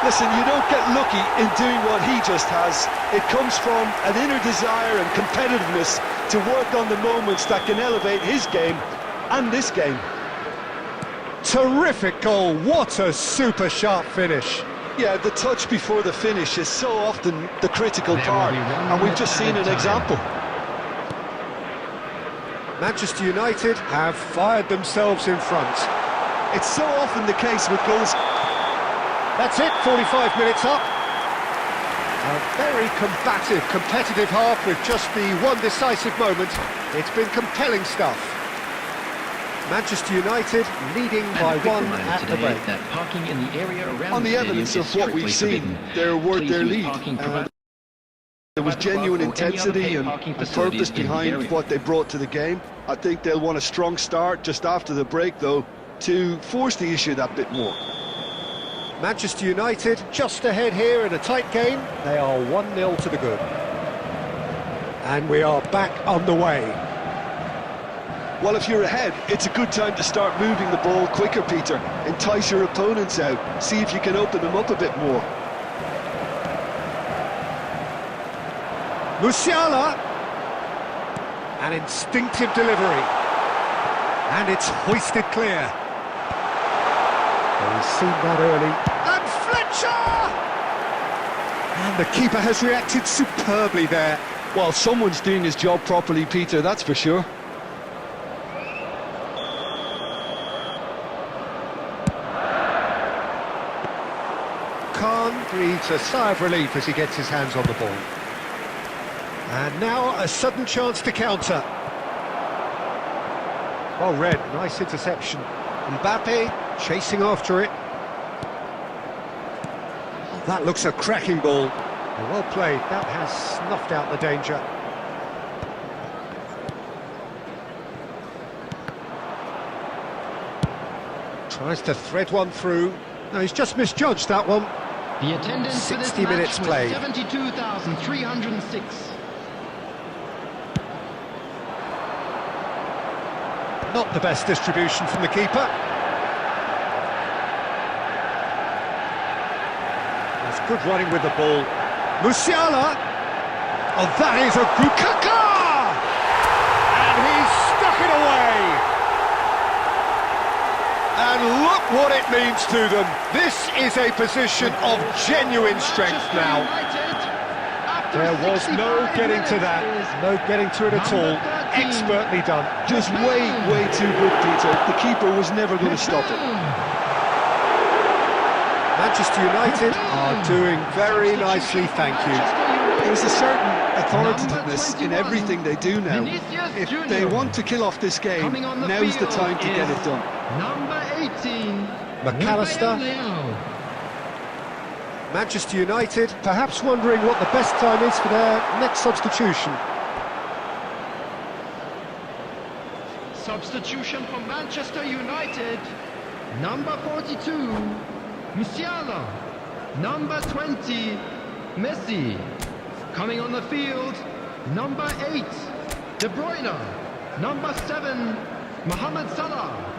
Listen, you don't get lucky in doing what he just has. It comes from an inner desire and competitiveness to work on the moments that can elevate his game and this game. Terrific goal, what a super sharp finish. Yeah, the touch before the finish is so often the critical part, and we've just seen an example. Manchester United have fired themselves in front. It's so often the case with goals. That's it, 45 minutes up. A very combative, competitive half with just the one decisive moment. It's been compelling stuff. Manchester United leading by one at the break. That parking in the area around On the evidence of what we've seen, they're worth their lead. There was genuine intensity and purpose behind what they brought to the game. I think they'll want a strong start just after the break, though, to force the issue that bit more. Manchester United just ahead here in a tight game. They are 1-0 to the good. And we are back on the way. Well, if you're ahead, it's a good time to start moving the ball quicker, Peter. Entice your opponents out. See if you can open them up a bit more. Musiala. An instinctive delivery. And it's hoisted clear. We've seen that early. And Fletcher! And the keeper has reacted superbly there. Well, someone's doing his job properly, Peter, that's for sure. Khan breathes a sigh of relief as he gets his hands on the ball. And now a sudden chance to counter. Well read, nice interception. Mbappe chasing after it. Oh, that looks a cracking ball. Well played, that has snuffed out the danger. Tries to thread one through. No, he's just misjudged that one. The attendance 60 minutes played. 72,306. Not the best distribution from the keeper. That's good running with the ball. Musiala! Oh, that is a good... Kaka! And he's stuck it away! And look what it means to them. This is a position of genuine strength now. There was no getting to that, no getting to it at all. Expertly done. Just way too good, Peter. The keeper was never going to stop it. Manchester United are doing very nicely, thank you. There's a certain authoritativeness in everything they do now. If they want to kill off this game, now's the time to get it done. Number 18, McAllister. Manchester United perhaps wondering what the best time is for their next substitution. Substitution for Manchester United. Number 42, Musiala. Number 20, Messi. Coming on the field, number 8, De Bruyne. Number 7, Mohamed Salah.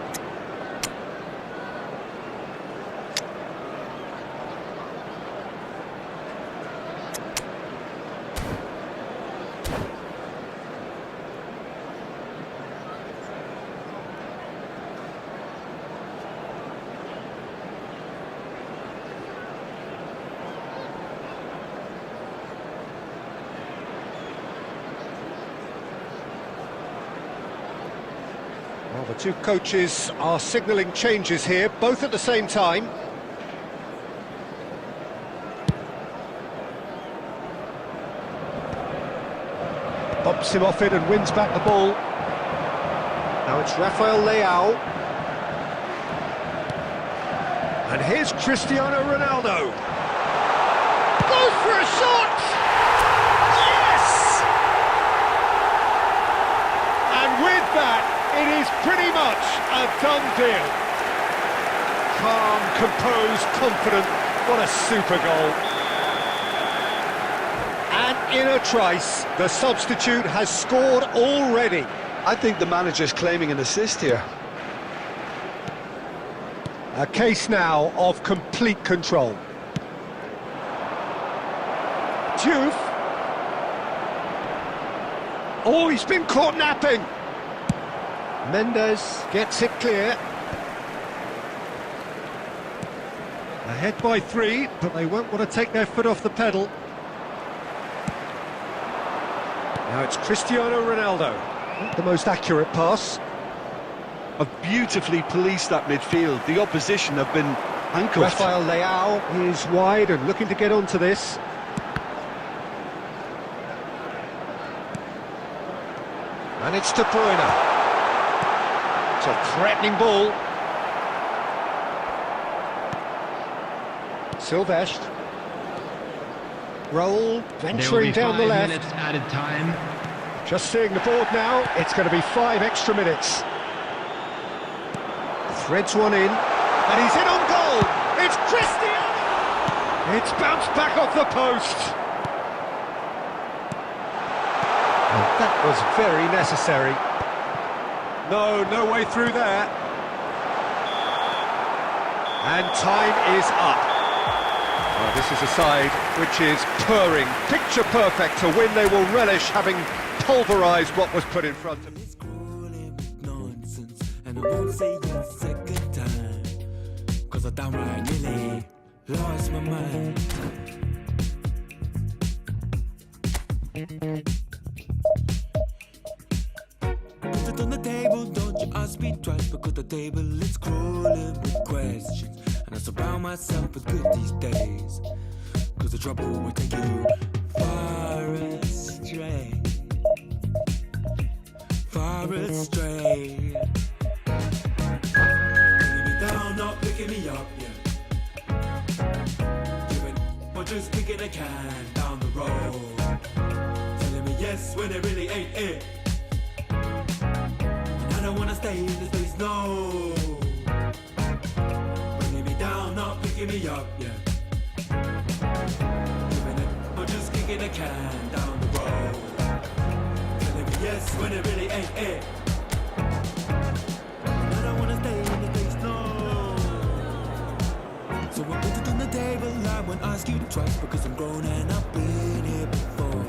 Well, the two coaches are signalling changes here, both at the same time. Bumps him off it and wins back the ball. Now it's Rafael Leao. And here's Cristiano Ronaldo. Goes for a shot! Yes! And with that, it is pretty much a done deal. Calm, composed, confident. What a super goal. And in a trice, the substitute has scored already. I think the manager's claiming an assist here. A case now of complete control. youth. Oh, he's been caught napping. Mendes gets it clear. Ahead by 3, but they won't want to take their foot off the pedal. Now it's Cristiano Ronaldo. Not the most accurate pass. Have beautifully policed that midfield. The opposition have been handcuffed. Rafael Leao is wide and looking to get onto this. And it's De Bruyne. It's a threatening ball. Silvestre. Roll, There will venturing be down 5 the left. minutes added time. Just seeing the board now, it's going to be 5 extra minutes. Threads one in, and he's in on goal! It's Cristiano! It's bounced back off the post! And that was very necessary. No way through there. And time is up. Well, this is a side which is purring, picture perfect. To win, they will relish having pulverised what was put in front of them. It's crawling with nonsense, and I won't say yes a good time, 'cause I downright nearly lost my mind. Put it on the table, don't you ask me twice, because the table is crawling with questions, and I surround myself with good these days, 'cause the trouble will take you far astray. Far astray. Putting me down, not picking me up, yeah. Giving or just kicking a can down the road. Telling me yes when it really ain't it. And I don't wanna stay in this place, no. Bringing me down, not picking me up, yeah. Giving it or just kicking a can down the road. Yes, when it really ain't it. I don't wanna stay in the place, no. So I put it on the table, I won't ask you twice, because I'm grown and I've been here before.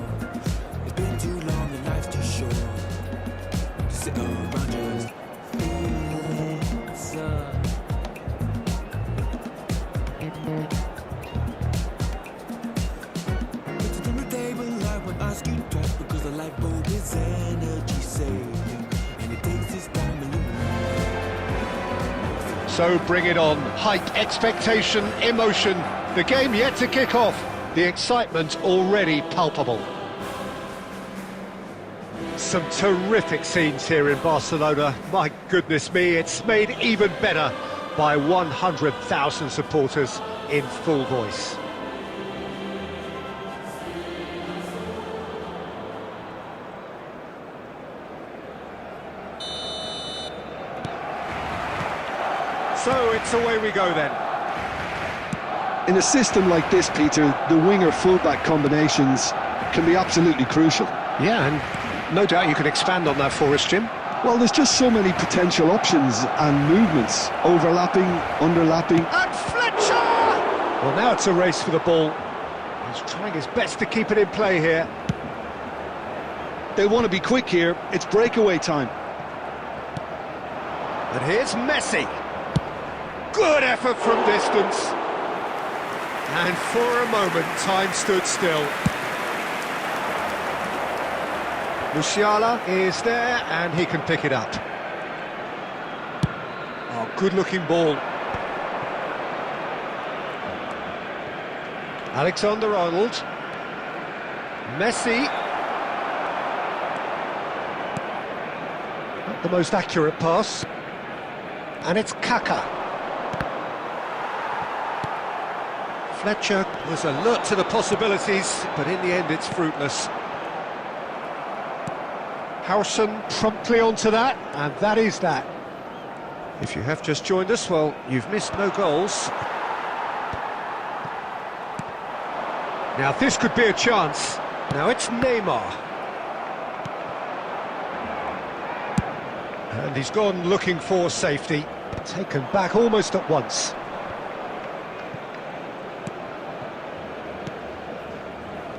It's been too long and life's too short to sit around just feeling sad. Put it on the table, I won't ask you twice, because the life bulb is energy saving, and it takes its time to lose. So bring it on. Hype, expectation, emotion. The game yet to kick off. The excitement already palpable. Some terrific scenes here in Barcelona. My goodness me, it's made even better by 100,000 supporters in full voice. So it's away we go then. In a system like this, Peter, the winger-fullback combinations can be absolutely crucial. Yeah, and no doubt you can expand on that for us, Jim. Well, there's just so many potential options and movements, overlapping, underlapping. And Fletcher! Well, now it's a race for the ball. He's trying his best to keep it in play here. They want to be quick here, it's breakaway time. And here's Messi. Good effort from distance. And for a moment, time stood still. Musiala is there, and he can pick it up. Oh, good-looking ball. Alexander-Arnold. Messi. Not the most accurate pass. And it's Kaka. Fletcher was alert to the possibilities, but in the end it's fruitless. Howson promptly onto that, and that is that. If you have just joined us, well, you've missed no goals. Now this could be a chance. Now it's Neymar. And he's gone looking for safety. Taken back almost at once.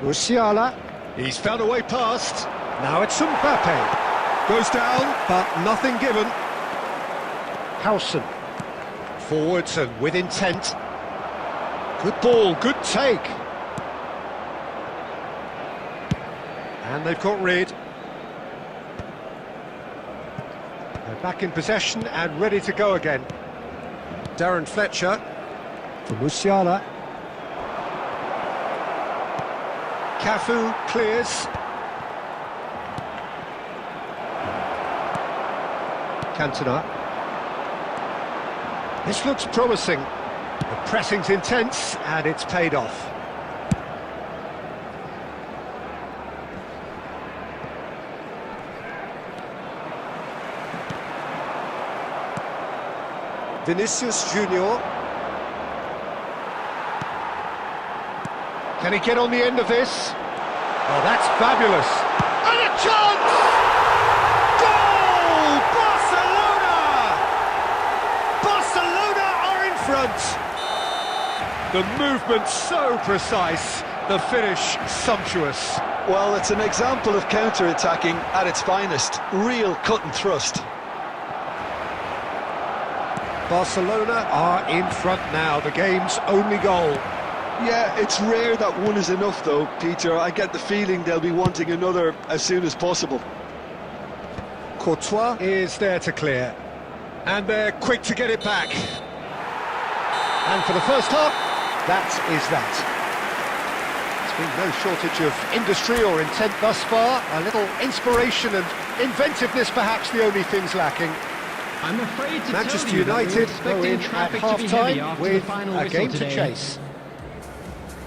Musiala. He's found a way past. Now it's Mbappe. Goes down, but nothing given. Howson. Forwards and with intent. Good ball, good take. And they've got rid. They're back in possession and ready to go again. Darren Fletcher for Musiala. Cafu clears. Cantona. This looks promising. The pressing's intense and it's paid off. Vinicius Junior. Can he get on the end of this? Oh, that's fabulous. And a chance! Goal! Barcelona! Barcelona are in front. The movement so precise, the finish sumptuous. Well, it's an example of counter-attacking at its finest. Real cut and thrust. Barcelona are in front now, the game's only goal. Yeah, it's rare that one is enough though, Peter. I get the feeling they'll be wanting another as soon as possible. Courtois is there to clear. And they're quick to get it back. And for the first half, that is that. There's been no shortage of industry or intent thus far. A little inspiration and inventiveness perhaps the only things lacking. I'm afraid to Manchester tell you that we're United go expecting in at traffic to be heavy half-time after the with final a whistle game today. to chase.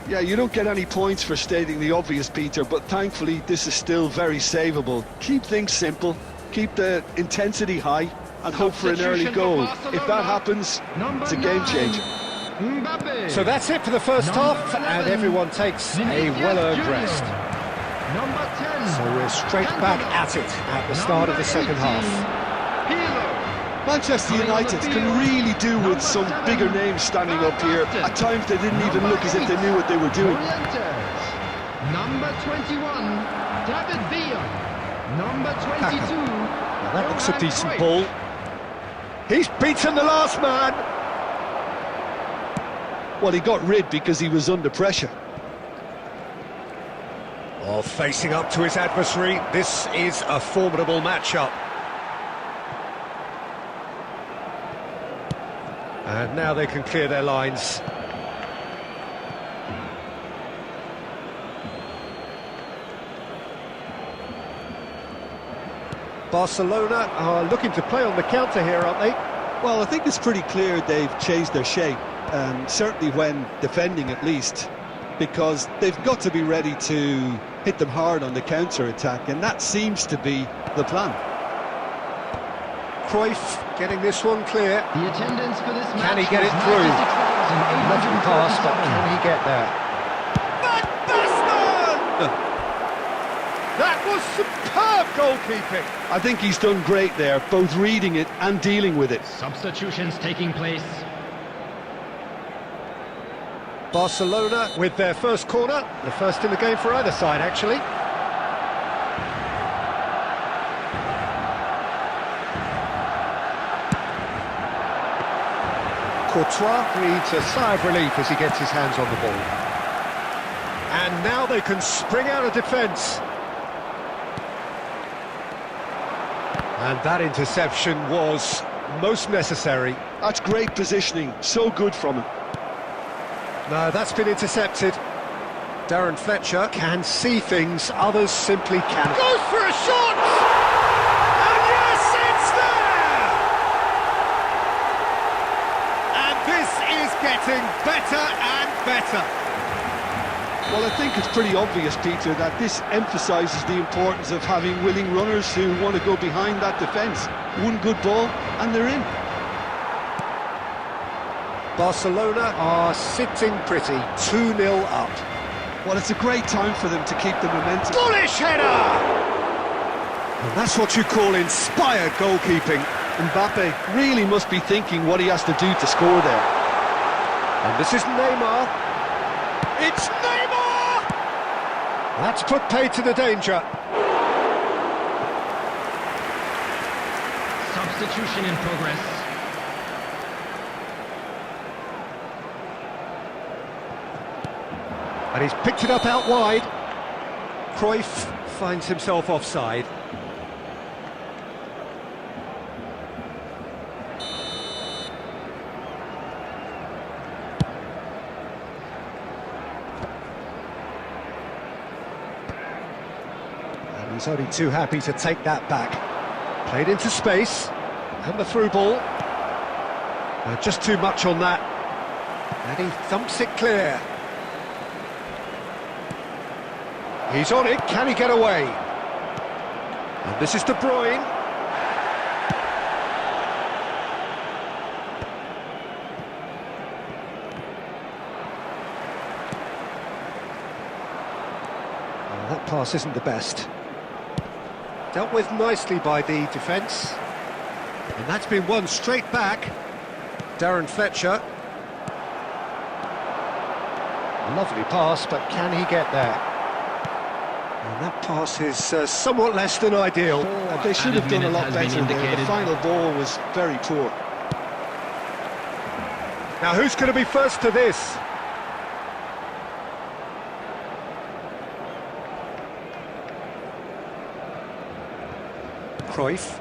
Yeah, you don't get any points for stating the obvious, Peter, but thankfully this is still very savable. Keep things simple, keep the intensity high, and hope for an early goal. If that happens, it's a game changer. Mbappe. So that's it for the first Number half, and 11, everyone takes a Vinicius well-earned Junior. rest. Number 10. So we're straight back at it at the start of the second half. Manchester United can really do with some bigger names standing up here. At times they didn't even look as if they knew what they were doing. Number 21, David Villa. Number 22. Now that looks a decent ball. He's beaten the last man. Well, he got rid because he was under pressure. Oh, facing up to his adversary, this is a formidable matchup. And now they can clear their lines. Barcelona are looking to play on the counter here, aren't they? Well, I think it's pretty clear they've changed their shape, certainly when defending at least, because they've got to be ready to hit them hard on the counter-attack, and that seems to be the plan. Cruyff getting this one clear. The attendance for this match Can he get it through? Lovely pass, but can he get there? Van Basten! That was superb goalkeeping. I think he's done great there, both reading it and dealing with it. Substitutions taking place. Barcelona with their first corner, the first in the game for either side, actually. Courtois breathes a sigh of relief as he gets his hands on the ball. And now they can spring out of defence. And that interception was most necessary. That's great positioning, so good from him. No, that's been intercepted. Darren Fletcher can see things others simply can't. Goes for a shot! And yes, it's there! And this is getting better and better. Well, I think it's pretty obvious, Peter, that this emphasises the importance of having willing runners who want to go behind that defence. One good ball, and they're in. Barcelona are sitting pretty, 2-0 up. Well, it's a great time for them to keep the momentum. Bullish header! And that's what you call inspired goalkeeping. Mbappe really must be thinking what he has to do to score there. And this is Neymar. It's Neymar! That's put paid to the danger. Substitution in progress. And he's picked it up out wide. Cruyff finds himself offside. And he's only too happy to take that back. Played into space, and the through ball. Just too much on that. And he thumps it clear. He's on it, can he get away? And this is De Bruyne. Oh, that pass isn't the best. Dealt with nicely by the defence. And that's been won straight back. Darren Fletcher. Lovely pass, but can he get there? And that pass is somewhat less than ideal. They should have done a lot better there. The final ball was very poor. Now who's going to be first to this? Cruyff.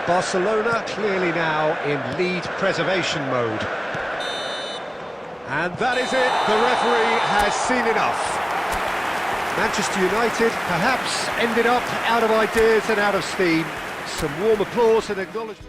Barcelona clearly now in lead preservation mode. And that is it, the referee has seen enough. Manchester United perhaps ended up out of ideas and out of steam. Some warm applause and acknowledgement.